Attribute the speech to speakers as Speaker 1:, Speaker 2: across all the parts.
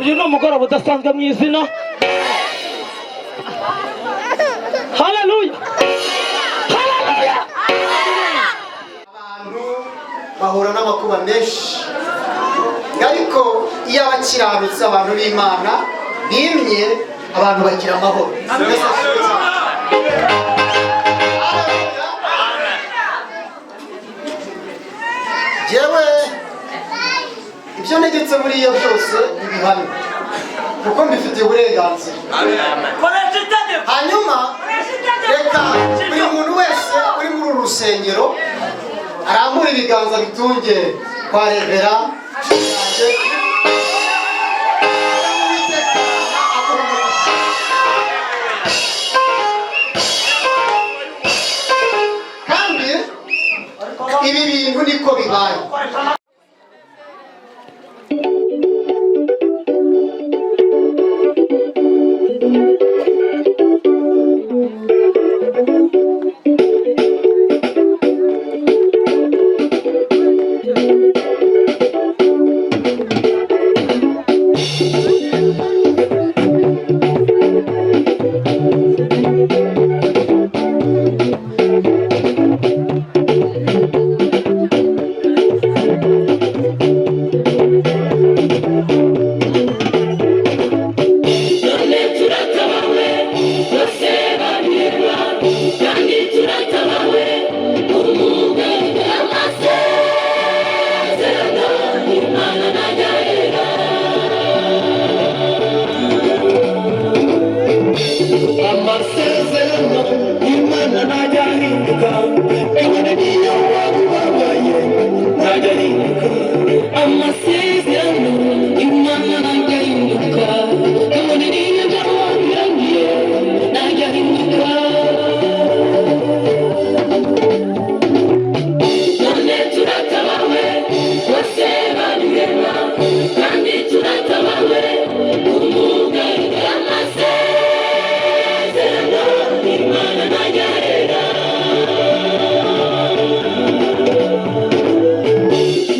Speaker 1: uyu ni umugoroba udasanzwe mu izina. Haleluya, haleluya.
Speaker 2: Abantu bahura n'amakuba menshi, ariko iyo abakiranutsi abantu b'Imana bimye, abantu bagira amahoro. Jewe ibyo negetse muri iyo byose ibihamya kuko mbifitiye uburenganzira. Hanyuma reka buri muntu wese uri muri uru rusengero arambura ibiganza bitunge kwa Revera kandi ibi bintu niko bibaye.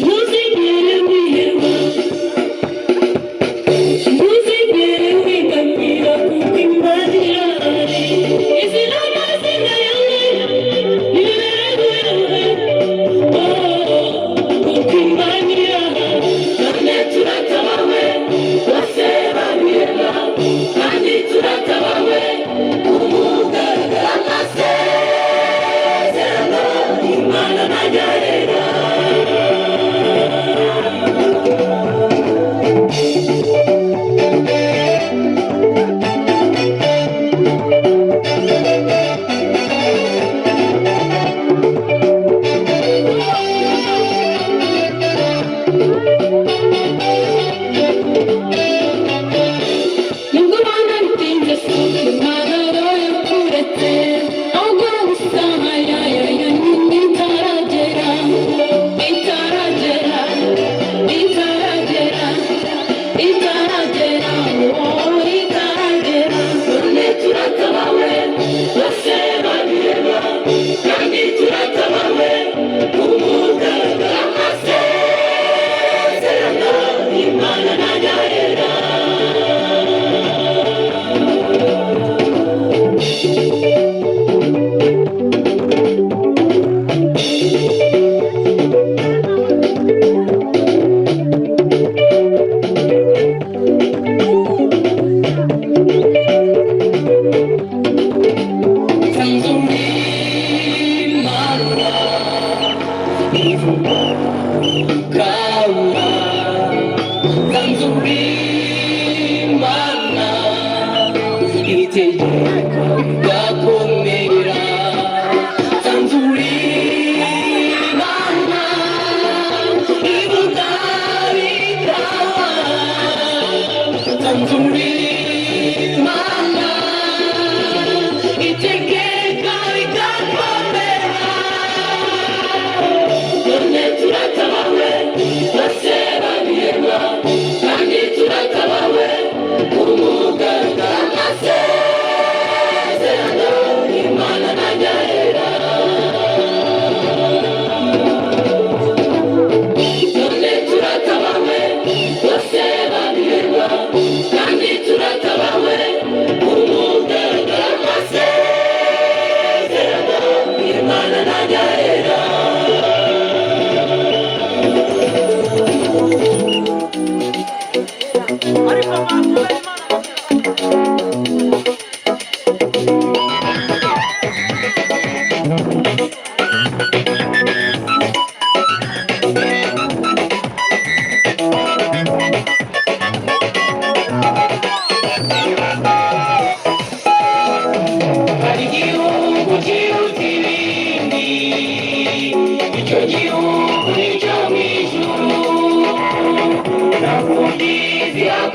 Speaker 3: Music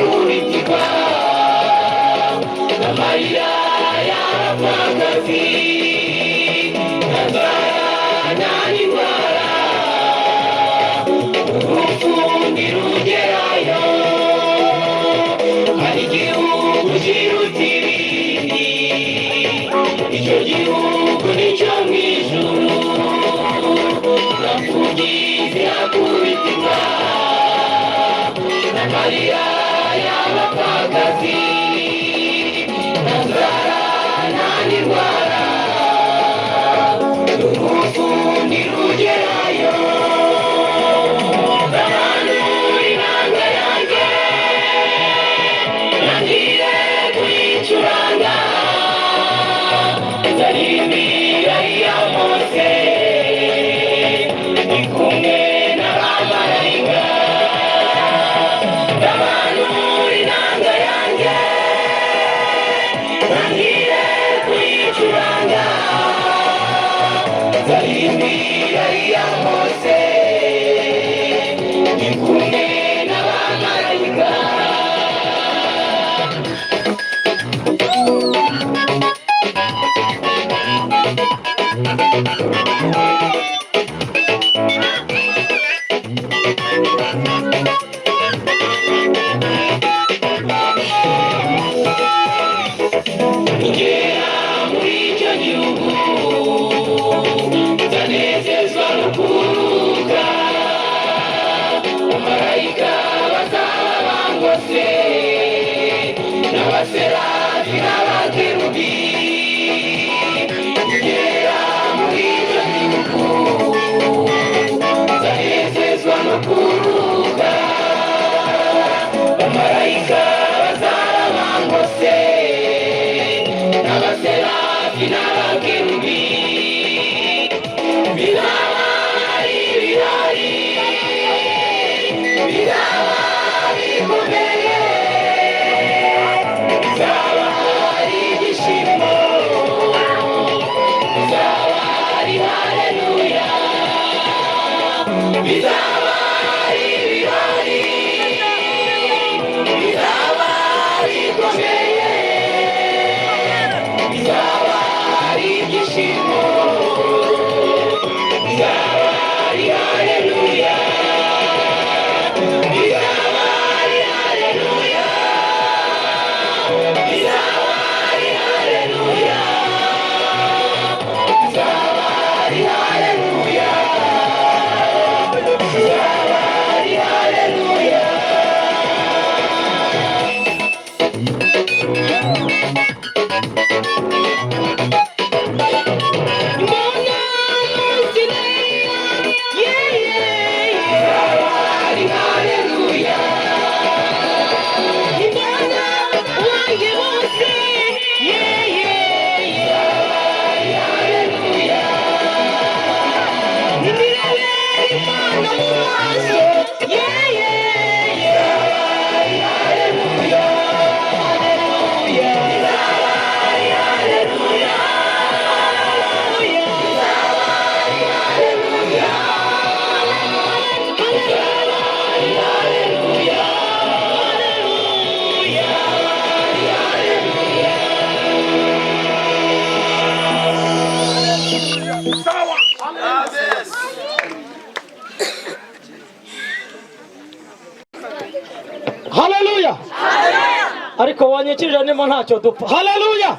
Speaker 1: kubitirwa n'amarira y'abapfakazi n'inzara n'indwara urupfu ntirugerayo hari igihugu kiruta ibindi icyo gihugu nicyo mu ijuru n'imfubyi yakubitirwa n'amarira y'abapfakazi n'inzara n'indwara urupfu ntirugerayo ndamanura inanga yanjye nangire kuyicuranga nzaririmba iya Mose ndi kumwe n'abamarayika ndamanura inanga yanjye nangire kuyicuranga nzaririmba iya Mose ndi kumwe n'abamarayika ngera muri icyo gihugu nzanezezwa no kuruhuka abamarayika bazaba bangose n'abaserafi n'abakerubi ngera muri icyo gihugu nzanezezwa no kuruhuka abamarayika bazaba bangose n'abaserafi n'abakerubi bizaba ari ibirori bizaba bikomeye bizaba ari ibyishimo bizaba ari haleluya bizaba ari ibirori bizaba bikomeye bizaba ari ibyishimo bizaba ari haleluya bizaba ari haleluya bizaba ari haleluya bizaba ari haleluya bizaba ari haleluya
Speaker 3: Haleluya. Ariko wanyikirije nimo ntacyo dupfa. Haleluya.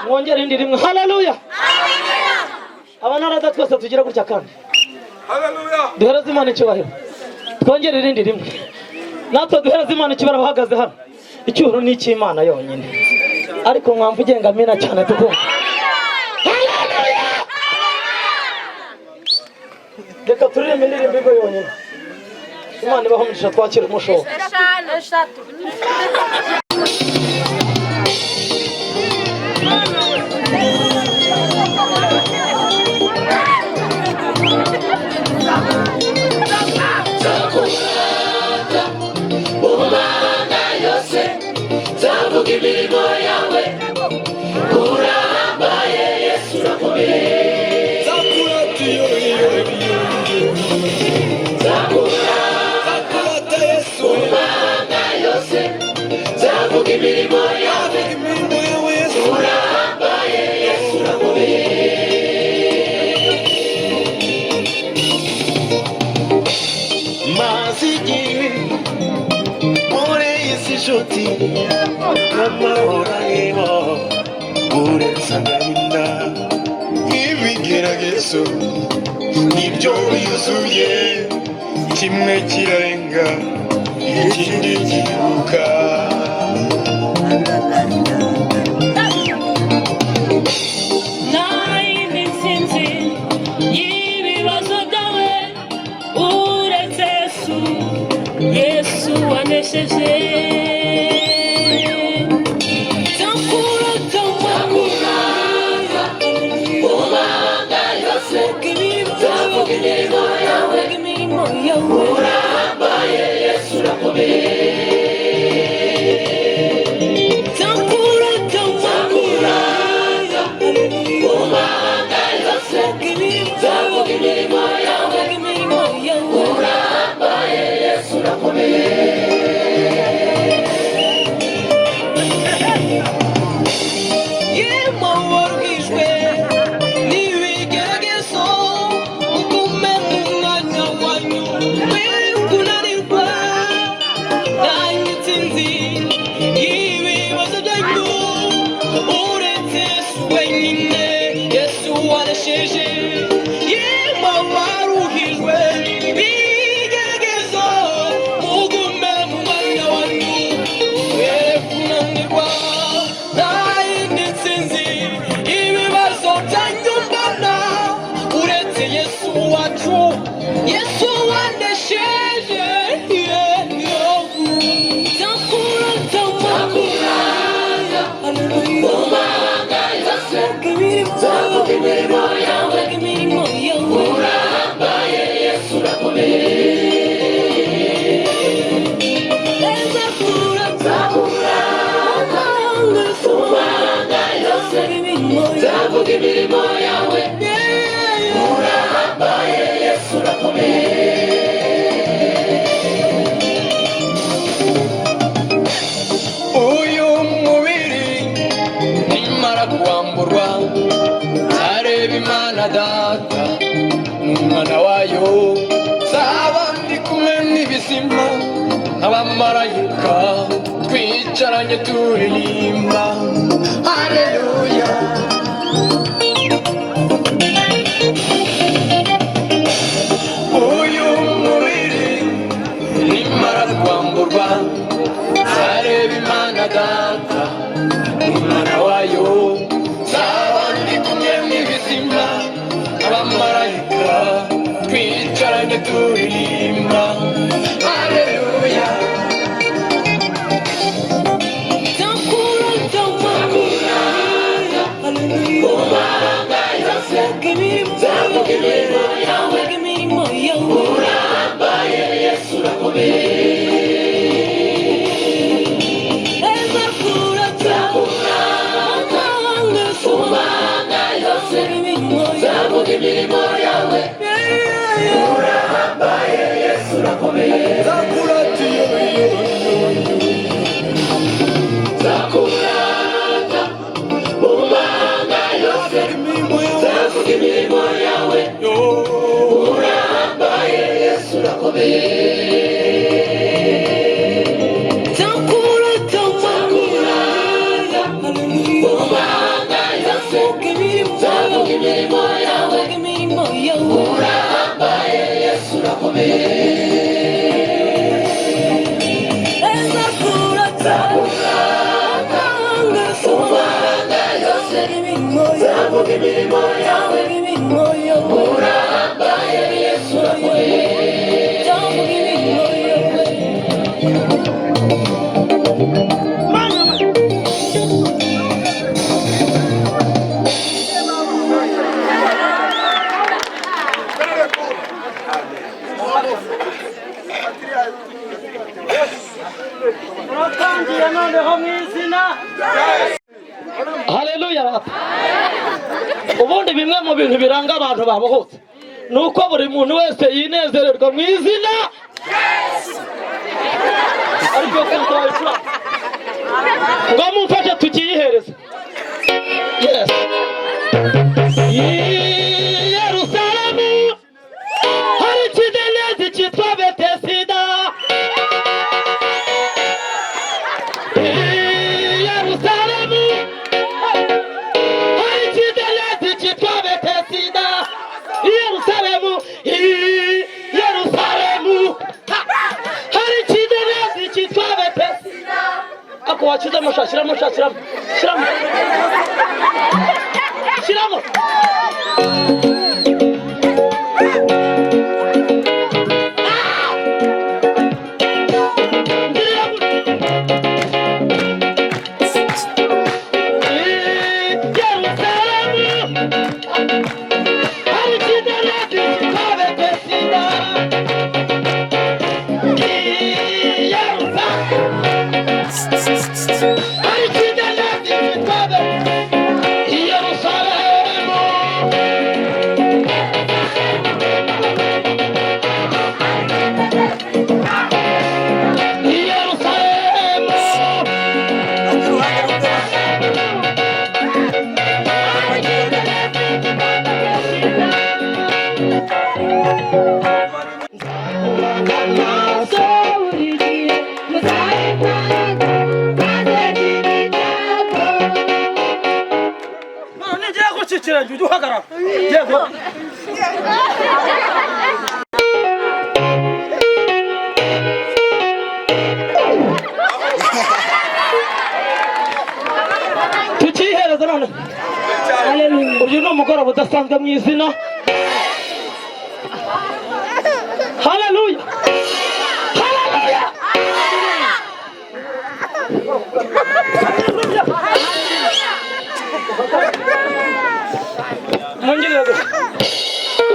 Speaker 3: Mwongere indi rimwe. Haleluya. Abanarada twese tugira gutya kandi.
Speaker 4: Haleluya.
Speaker 3: Duhereze Imana icyubahiro. Twongere irindi rimwe. Natwe duhereze Imana icyubahiro bahagaze hano. Icyubahiro ni icy'Imana yonyine. Ariko mwamvu ugenga amina cyane tukumva. Haleluya. Reka turirimbe indirimbo yonyine. Imana ibahomisha twakira umushobo.
Speaker 5: Eshatu.
Speaker 1: Zavuga imirimo yawe urambaye Yesu urakomeye Zakura Yesu umwana nzavuga imirimo yawe urahambaye Yesu urakomeye
Speaker 4: maze igihe muri isi nshuti n'amahoro arimo uretse agahinda ibigeragezo nibyo byuzuye kimwe kirarenga ikindi kiruka
Speaker 5: nayindi nsinzi y'ibibazo byawe uretse Yesu wanesheje
Speaker 1: urahambaye Yesu urakomeye nzavuga imirimo yawe urahambaye Yesu urakomeye
Speaker 5: yema warugijwe n'ibigeragezo ugume mu mwanya wanyu kunanirwa ntange intsinzi y'ibibazo byanyu uretse Yesu wenyine Yesu wanesheje yema waruhijwe n'ibigeragezo ugume mu mwanya wanyu kunanirwa ntange intsinzi y'ibibazo byanyu mbona uretse Yesu wacu Yesu wanesheje
Speaker 1: nzavuga imirimo yawe urahambaye Yesu urakomeye nzavuga imirimo yawe urahambaye Yesu urakomeye
Speaker 4: uyu mubiri nimara kwamburwa nzareba Imana Data n'umwana wayo nzaba ndi kumwe n'ibizima abamarayika twicaranye turirimba haleluya uyu mubiri nimara kwamburwa nzareba Imana Data n'umwana wayo nzaba ndi kumwe n'ibizima abamarayika twicaranye turirimba haleluya
Speaker 1: nzavuga imirimo yawe urahambaye Yesu urakomeye nzavuga imirimo yawe urahambaye Yesu urakomeye nzakurata mu mahanga yose nzavuga imirimo yawe urahambaye Yesu urakomeye nzakurata mu mahanga yose nzavuga imirimo yawe urahambaye Yesu urakomeye nzakurata mu mahanga yose nzavuga imirimo yawe urahambaye Yesu urakomeye
Speaker 3: haleluya ubundi bimwe mu bintu biranga abantu babohotse nuko buri muntu wese yinezererwa mu izina ariko ngo mumfashe tukiyihereza. Yes. Yerusalemu hari ikidendezi cyitwa Betesida. Yerusalemu hari ikidendezi cyitwa Betesida. Yerusalemu, Yerusalemu hari ikidendezi cyitwa Betesida. Ako wachizamo shiramo shiramo shiramo shiramo. Tukihereza none. Uyu ni umugoroba udasanzwe mu izina. Haleluya. Haleluya. Mungirego.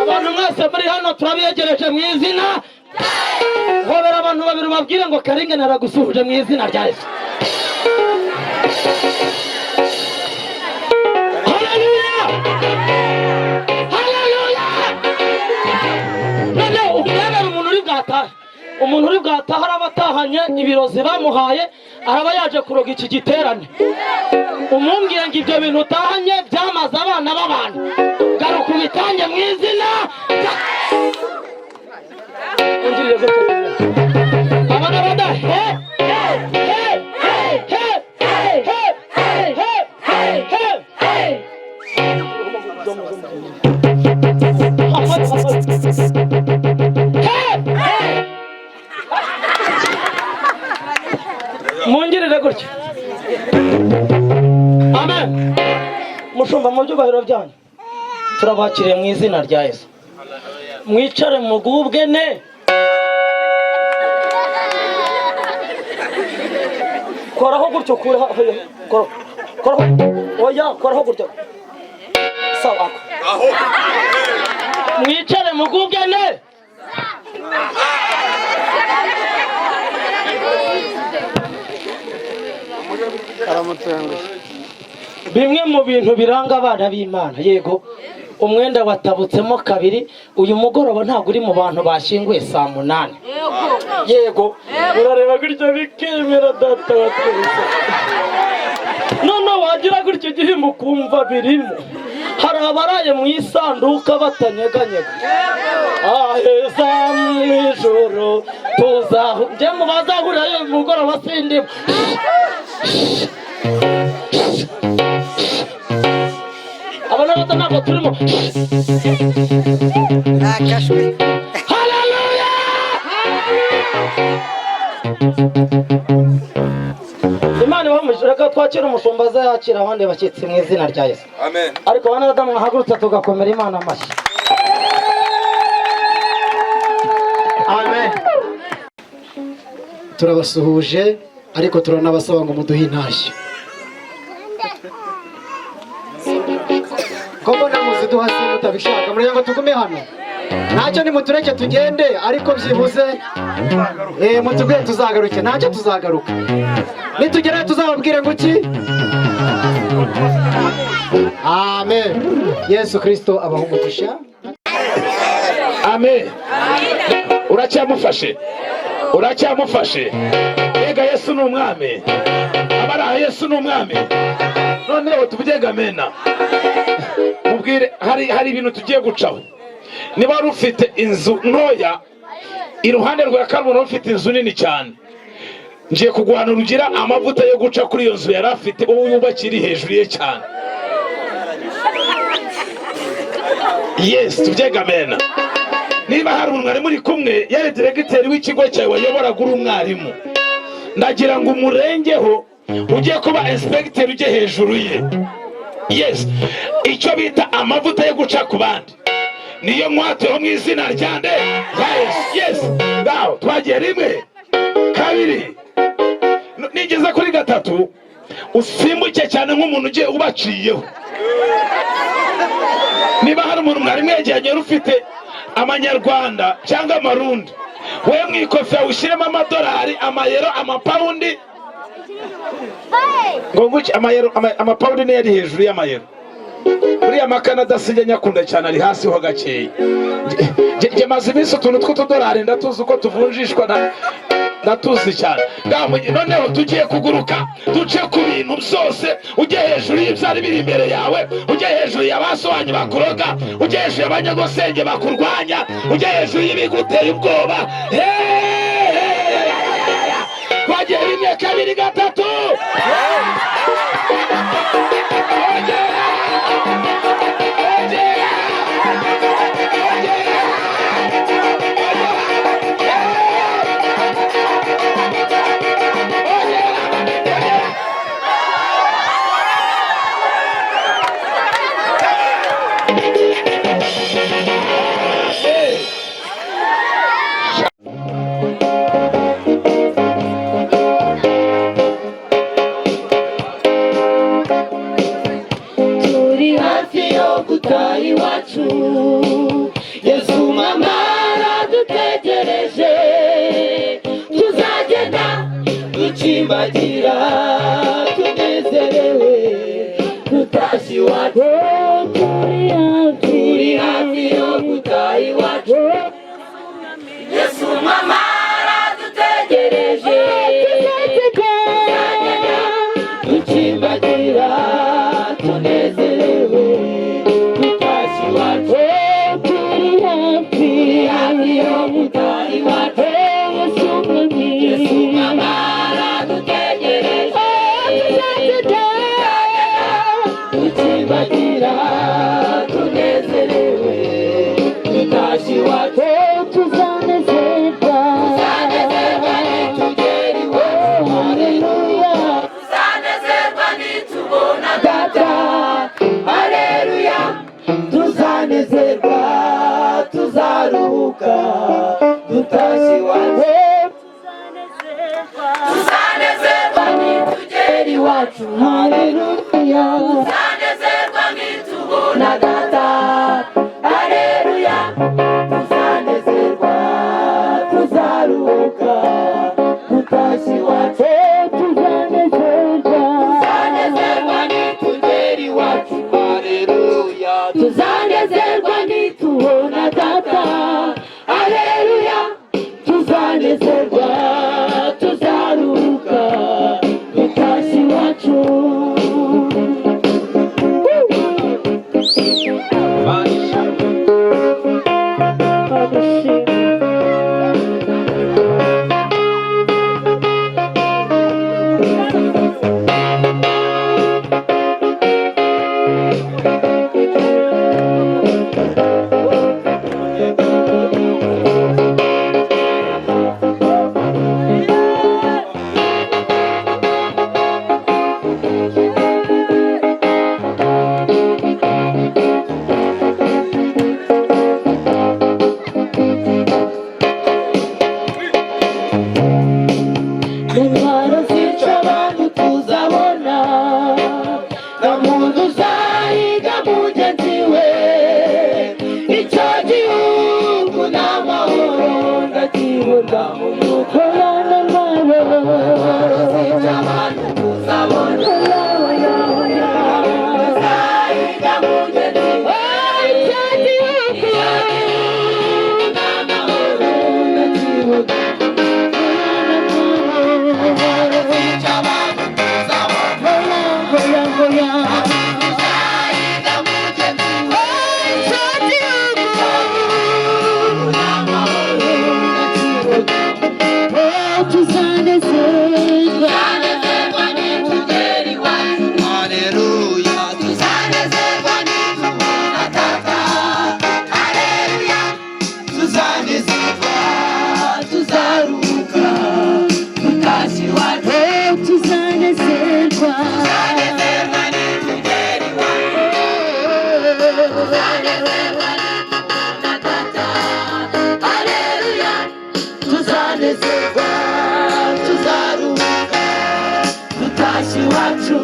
Speaker 3: Abantu mwese muri hano turabiyegereje mu izina. Hobera abantu babiri babwire ngo Karinge naragusuhuje mu izina rya Yesu. Haleluya. Haleluya. None ubwabera umuntu uri bwataha arabatahanye ibirozi bamuhaye araba yaje kuroga iki giterane. Umumbwire ngo ibyo bintu utahanye byamaze abana b'abantu. Garuka ubitange mu izina. Ungirire gute. Abana bada he mungirire gutya. Amen. Mushumba mu byubahiro byanyu turabakiriye mu izina rya Yesu. Mwicare mugubwe ne. Koraho gutyo koraho oya koraho gutyo sawa. Mwicare mugubwe ne. Bimwe mu bintu biranga abana b'Imana. Yego umwenda watabutsemo kabiri. Uyu mugoroba ntabwo uri mu bantu bashyinguye saa 8. Yego urareba gutyo bikemera data wa twese. None wagira gutyo gihe mukumva birimo. Hari abaraye mu isanduka batanyeganyega. Aheza mu ijoro tuzaho nje mubazahurira uyu mugoroba sindi. Abana bata ntabwo turimo. Haleluya. Imana bamushaka twakira umushumba azayakira abandi bashyitsi mu izina rya Yesu.
Speaker 4: Amen.
Speaker 3: Ariko abana badamu hagurutse tugakomera Imana amashyi. Amen.
Speaker 2: Turabasuhuje ariko turanabasaba ngo muduhe intashyo. Koko namuzi duhasi mutabishaka muri ngo tugume hano. Ntacyo ni mutureke tugende ariko byibuze mutubwire tuzagaruke. Ntacyo tuzagaruka. Nitugera tuzababwire ngo iki? Amen. Yesu Kristo abahumugisha.
Speaker 4: Amen. Uracyamufashe. Ega Yesu ni umwami. abara Yesu n'umwami noneho tuvuge amena mubwire hari ibintu tugiye gucaho niba rufite inzu ntoya iruhande rwa Karubona rufite inzu nini cyane ngiye kuguhana urugira amavuta yo guca kuri iyo nzu yari afite ubu yubakiri hejuru ye cyane yes tuvuge amena niba hari umwari muri kumwe yari diregiteri w'ikigo cyawe wayoboraga uri umwarimu ndagira ngo umurengeho ugiye kuba inspector ujye hejuru ye yes icyo bita amavuta yo guca ku bandi niyo mwatoho mu izina ryande yes ngaho twagiye rimwe kabiri nigeze kuri gatatu usimbuke cyane nk'umuntu ugiye ubaciyeho niba hari umuntu mwari mwegeranye rufite amanyarwanda cyangwa amarundi we mwikofe ushyiremo amadolari amayero amapawundi ngo nguki amayero amapawundi niyo ari hejuru y'amayero buriya makanada sijya nyakunda cyane ari hasi ho gakeya nge maze iminsi utuntu tw'utudolari ndatuzi uko tuvunjishwa ndatuzi cyane noneho tugiye kuguruka duce ku bintu byose ujye hejuru y'ibyari biri imbere yawe ujye hejuru y'abasobanyi bakuroga ujye hejuru y'abanyagosenge bakurwanya ujye hejuru y'ibiguteye ubwoba twagiye rimwe kabiri gatatu
Speaker 1: Yesu mama aradutegereje tuzagenda ducimbagira tunezerewe tutashye iwacu turi hafi yo gutaha iwacu Yesu mama aradutegereje tuzagenda ducimbagira tunezerewe tutashye iwacu Yesu mama aradutegereje tukibagira tunezerewe tutashye iwacu tuzanezerwa nitugera iwacu haleluya tuzanezerwa nitubona data haleluya tuzanezerwa tuzaruhuka tutashye iwacu tuzanezerwa nitugera iwacu haleluya tuzanezerwa nitubona data haleluya tuzanezerwa tuzaruhuka tutashye iwacu tuzanezerwa nitugera iwacu haleluya tuzanezerwa nitubona data haleluya tuzanezerwa tuzaruhuka tutashye iwacu tuzanezerwa nitugera iwacu, tuzanezerwa nitubona data. Haleluya, tuzanezerwa tuzaruhuka dutashye iwacu.